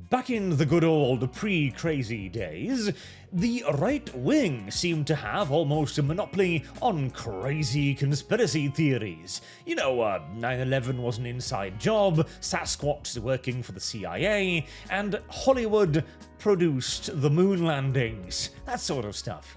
Back in the good old pre-crazy days, the right wing seemed to have almost a monopoly on crazy conspiracy theories. 9/11 was an inside job, Sasquatch working for the CIA, and Hollywood produced the moon landings. That sort of stuff,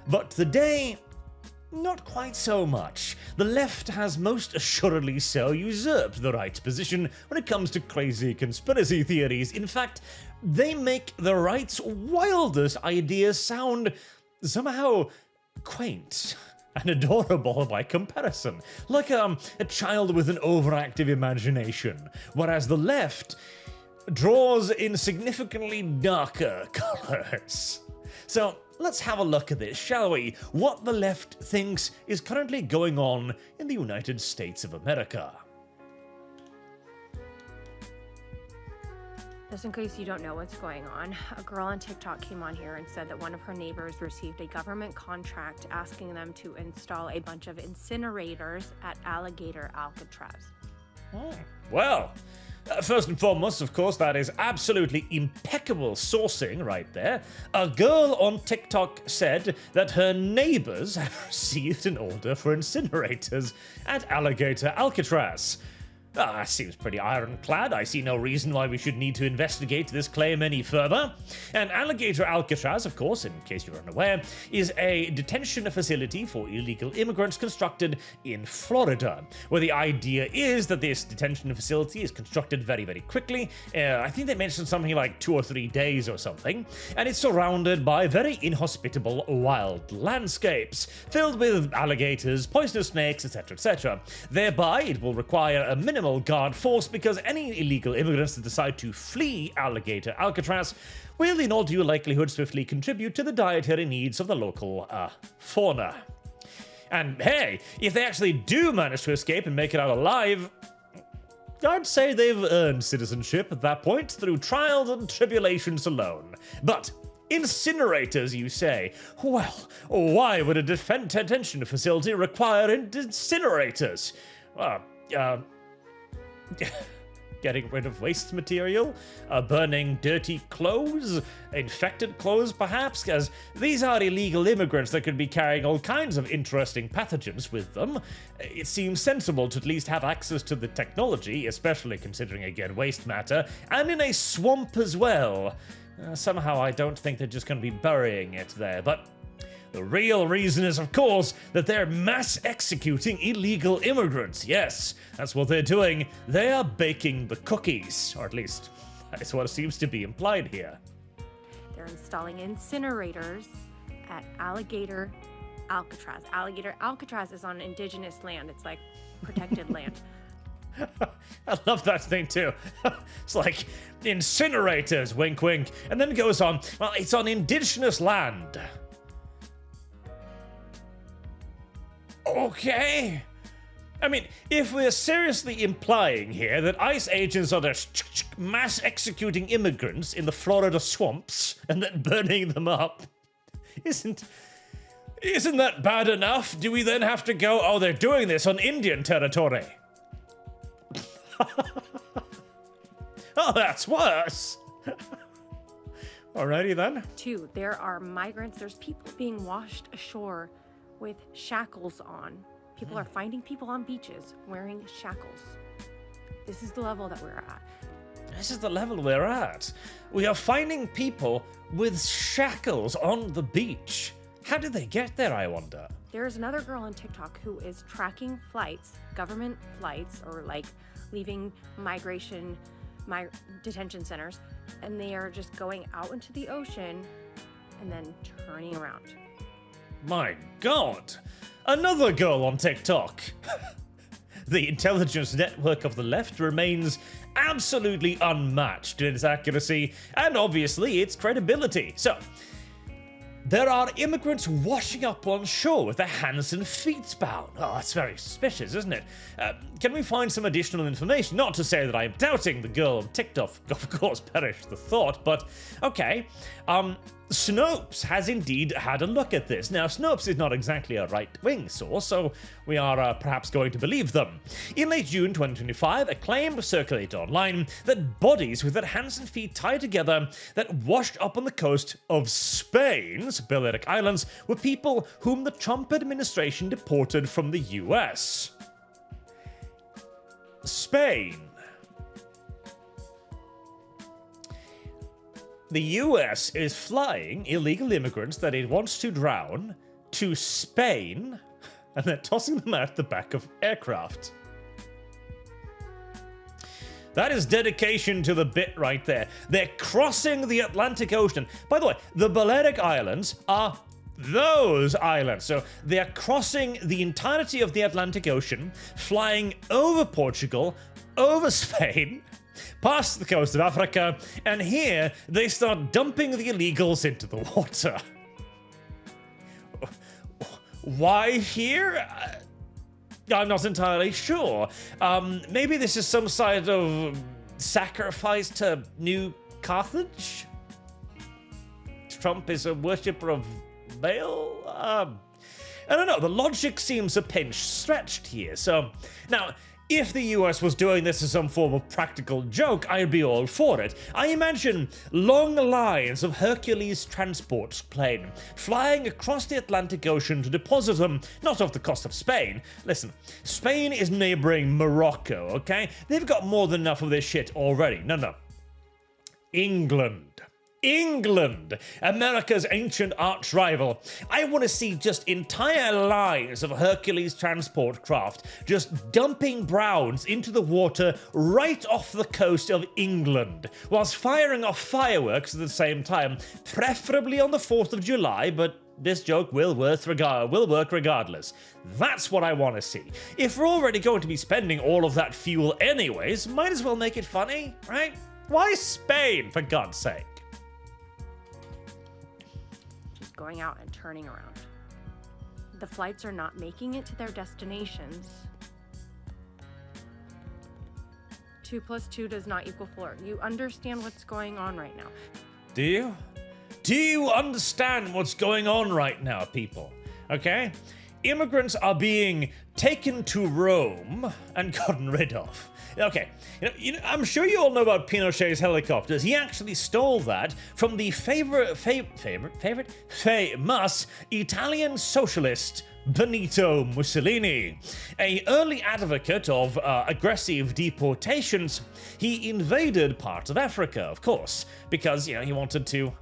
But today, not quite so much. The left has most assuredly so usurped the right's position when it comes to crazy conspiracy theories. In fact, they make the right's wildest ideas sound somehow quaint and adorable by comparison, like a child with an overactive imagination, whereas the left draws in significantly darker colors. So, let's have a look at this, shall we? What the left thinks is currently going on in the United States of America. Just in case you don't know what's going on, a girl on TikTok came on here and said that one of her neighbors received a government contract asking them to install a bunch of incinerators at Alligator Alcatraz. Well, first and foremost, of course, that is absolutely impeccable sourcing right there. A girl on TikTok said that her neighbors have received an order for incinerators at Alligator Alcatraz. That seems pretty ironclad. I see no reason why we should need to investigate this claim any further. And Alligator Alcatraz, of course, in case you're unaware, is a detention facility for illegal immigrants constructed in Florida, where the idea is that this detention facility is constructed very, very quickly. I think they mentioned something like 2 or 3 days or something, and it's surrounded by very inhospitable wild landscapes, filled with alligators, poisonous snakes, etc., etc. Thereby, it will require a minimal guard force because any illegal immigrants that decide to flee Alligator Alcatraz will in all due likelihood swiftly contribute to the dietary needs of the local fauna. And hey, if they actually do manage to escape and make it out alive, I'd say they've earned citizenship at that point through trials and tribulations alone. But incinerators, you say? Well, why would a detention facility require incinerators? Getting rid of waste material, burning dirty clothes, infected clothes perhaps, because these are illegal immigrants that could be carrying all kinds of interesting pathogens with them. It seems sensible to at least have access to the technology, especially considering, again, waste matter, and in a swamp as well. Somehow I don't think they're just going to be burying it there, but the real reason is, of course, that they're mass executing illegal immigrants. Yes, that's what they're doing. They are baking the cookies, or at least that's what seems to be implied here. They're installing incinerators at Alligator Alcatraz. Alligator Alcatraz is on indigenous land. It's like protected land. I love that thing too. It's like incinerators, wink wink, and then it goes on, well, it's on indigenous land. Okay. I mean, if we're seriously implying here that ICE agents are just mass executing immigrants in the Florida swamps and then burning them up, isn't that bad enough? Do we then have to go, oh, they're doing this on Indian territory? Oh, that's worse. Alrighty then. 2, there are migrants. There's people being washed ashore with shackles on. People are finding people on beaches wearing shackles. This is the level that we're at. This is the level we're at. We are finding people with shackles on the beach. How did they get there, I wonder? There's another girl on TikTok who is tracking flights, government flights, or like leaving detention centers, and they are just going out into the ocean and then turning around. My God! Another girl on TikTok! The intelligence network of the left remains absolutely unmatched in its accuracy and obviously its credibility. So, there are immigrants washing up on shore with their hands and feet bound. Oh, that's very suspicious, isn't it? Can we find some additional information? Not to say that I am doubting the girl on TikTok, of course, perish the thought, but okay. Snopes has indeed had a look at this. Now, Snopes is not exactly a right-wing source, so we are perhaps going to believe them. In late June 2025, a claim circulated online that bodies with their hands and feet tied together that washed up on the coast of Spain's Balearic Islands were people whom the Trump administration deported from the US. Spain. The US is flying illegal immigrants that it wants to drown to Spain, and they're tossing them out the back of aircraft. That is dedication to the bit right there. They're crossing the Atlantic Ocean. By the way, the Balearic Islands are those islands. So they are crossing the entirety of the Atlantic Ocean, flying over Portugal, over Spain, past the coast of Africa, and here they start dumping the illegals into the water. Why here? I'm not entirely sure. Maybe this is some sort of sacrifice to New Carthage? Trump is a worshipper of Baal? I don't know, the logic seems a pinch stretched here. So, now, if the US was doing this as some form of practical joke, I'd be all for it. I imagine long lines of Hercules transport plane flying across the Atlantic Ocean to deposit them, not off the coast of Spain. Listen, Spain is neighboring Morocco, okay? They've got more than enough of this shit already. No. England, America's ancient arch rival. I want to see just entire lines of Hercules transport craft just dumping browns into the water right off the coast of England, whilst firing off fireworks at the same time, preferably on the 4th of July, but this joke will work regardless. That's what I want to see. If we're already going to be spending all of that fuel anyways, might as well make it funny, right? Why Spain, for God's sake? Going out and turning around. The flights are not making it to their destinations. 2 + 2 does not equal 4. You understand what's going on right now. Do you? Do you understand what's going on right now, people? Okay? Immigrants are being taken to Rome and gotten rid of. Okay, I'm sure you all know about Pinochet's helicopters. He actually stole that from the famous Italian socialist Benito Mussolini. An early advocate of aggressive deportations, he invaded parts of Africa, of course, because, he wanted to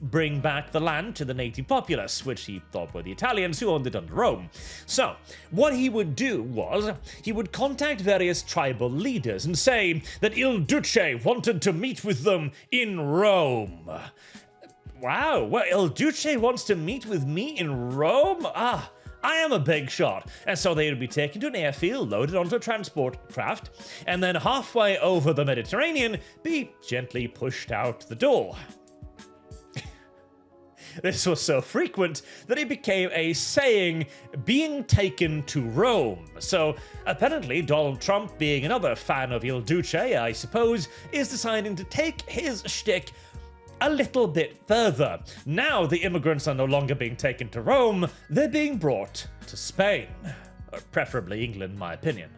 bring back the land to the native populace, which he thought were the Italians who owned it under Rome. So, what he would do was, he would contact various tribal leaders and say that Il Duce wanted to meet with them in Rome. Wow, well, Il Duce wants to meet with me in Rome? I am a big shot. And so they would be taken to an airfield, loaded onto a transport craft, and then halfway over the Mediterranean, be gently pushed out the door. This was so frequent that it became a saying, being taken to Rome. So apparently Donald Trump, being another fan of Il Duce, I suppose, is deciding to take his shtick a little bit further. Now the immigrants are no longer being taken to Rome, they're being brought to Spain. Or preferably England, in my opinion.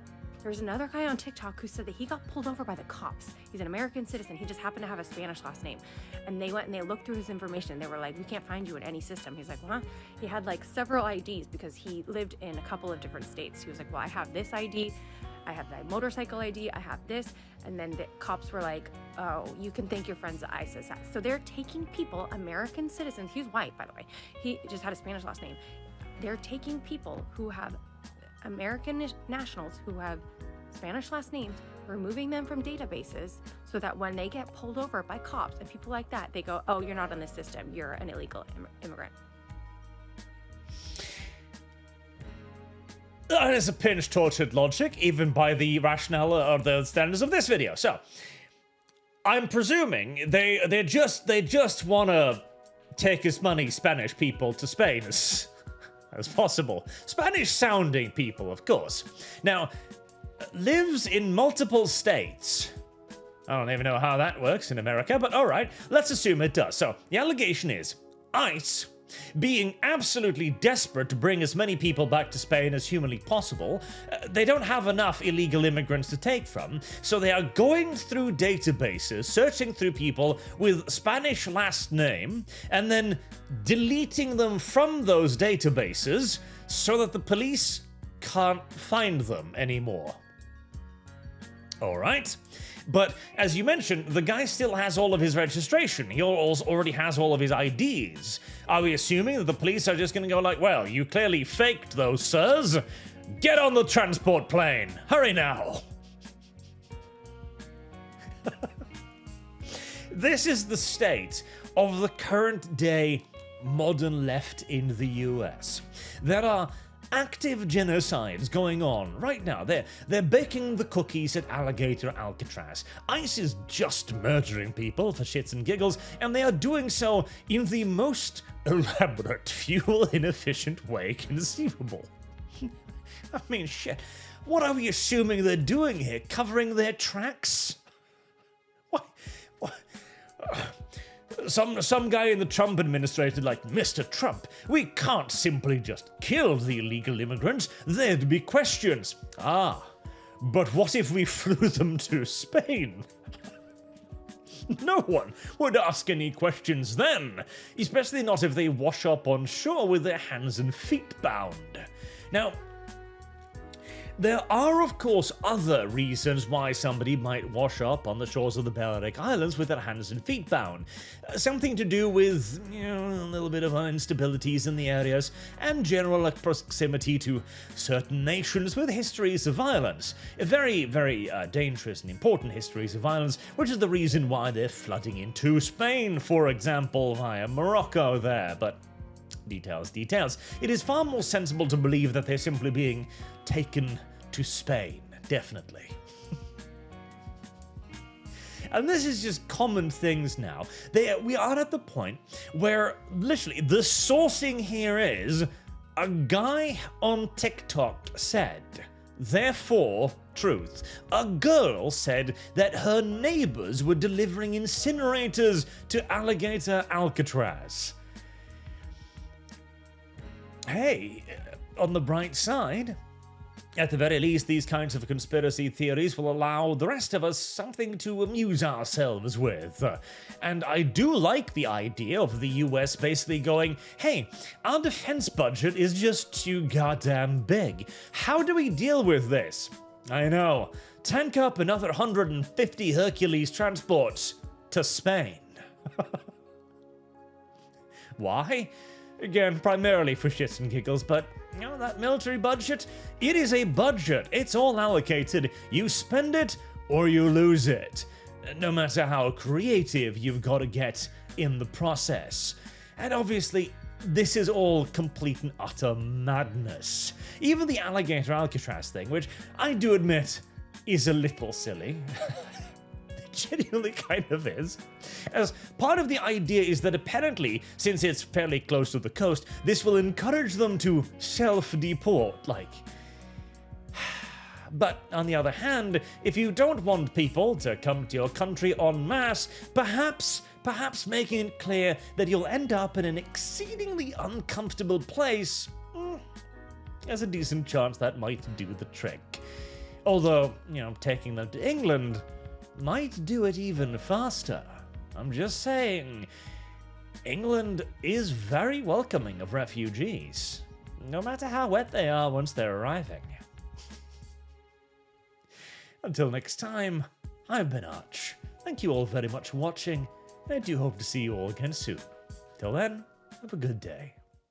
There's another guy on TikTok who said that he got pulled over by the cops. He's an American citizen. He just happened to have a Spanish last name. And they went and they looked through his information. They were like, we can't find you in any system. He's like, what? He had like several IDs because he lived in a couple of different states. He was like, well, I have this ID. I have that motorcycle ID. I have this. And then the cops were like, oh, you can thank your friends at ISIS. So they're taking people, American citizens. He's white, by the way. He just had a Spanish last name. They're taking people who have American nationals who have Spanish last names, removing them from databases so that when they get pulled over by cops and people like that, they go, oh, you're not in the system, you're an illegal immigrant. That is a pinch-tortured logic, even by the rationale or the standards of this video. So, I'm presuming they just want to take as many Spanish people to Spain as possible. Spanish-sounding people, of course. Now, lives in multiple states. I don't even know how that works in America, but alright, let's assume it does. So, the allegation is ICE, being absolutely desperate to bring as many people back to Spain as humanly possible, they don't have enough illegal immigrants to take from, so they are going through databases, searching through people with Spanish last name, and then deleting them from those databases so that the police can't find them anymore. Alright. But as you mentioned, the guy still has all of his registration. He also already has all of his IDs. Are we assuming that the police are just going to go like, well, you clearly faked those, sirs. Get on the transport plane. Hurry now. This is the state of the current day modern left in the US. There are active genocides going on right now. They're baking the cookies at Alligator Alcatraz. ICE is just murdering people for shits and giggles, and they are doing so in the most elaborate, fuel-inefficient way conceivable. I mean, shit. What are we assuming they're doing here? Covering their tracks? What? Some guy in the Trump administration like, Mr. Trump, we can't simply just kill the illegal immigrants. There'd be questions. Ah, but what if we flew them to Spain? No one would ask any questions then, especially not if they wash up on shore with their hands and feet bound. Now, there are, of course, other reasons why somebody might wash up on the shores of the Balearic Islands with their hands and feet bound. Something to do with, a little bit of instabilities in the areas, and general proximity to certain nations with histories of violence. Very, very dangerous and important histories of violence, which is the reason why they're flooding into Spain, for example, via Morocco there, but details. It is far more sensible to believe that they're simply being taken to Spain, definitely. And this is just common things now. We are at the point where literally the sourcing here is a guy on TikTok said, therefore, truth. A girl said that her neighbors were delivering incinerators to Alligator Alcatraz. Hey, on the bright side, at the very least, these kinds of conspiracy theories will allow the rest of us something to amuse ourselves with. And I do like the idea of the US basically going, hey, our defense budget is just too goddamn big. How do we deal with this? I know, tank up another 150 Hercules transports to Spain. Why? Again, primarily for shits and giggles, but, that military budget, it is a budget. It's all allocated. You spend it or you lose it. No matter how creative you've got to get in the process. And obviously, this is all complete and utter madness. Even the Alligator Alcatraz thing, which I do admit is a little silly. Genuinely kind of is. As part of the idea is that apparently, since it's fairly close to the coast, this will encourage them to self-deport, But on the other hand, if you don't want people to come to your country en masse, perhaps making it clear that you'll end up in an exceedingly uncomfortable place, there's a decent chance that might do the trick. Although, taking them to England might do it even faster. I'm just saying, England is very welcoming of refugees, no matter how wet they are once they're arriving. Until next time, I've been Arch. Thank you all very much for watching, and I do hope to see you all again soon. Till then, have a good day.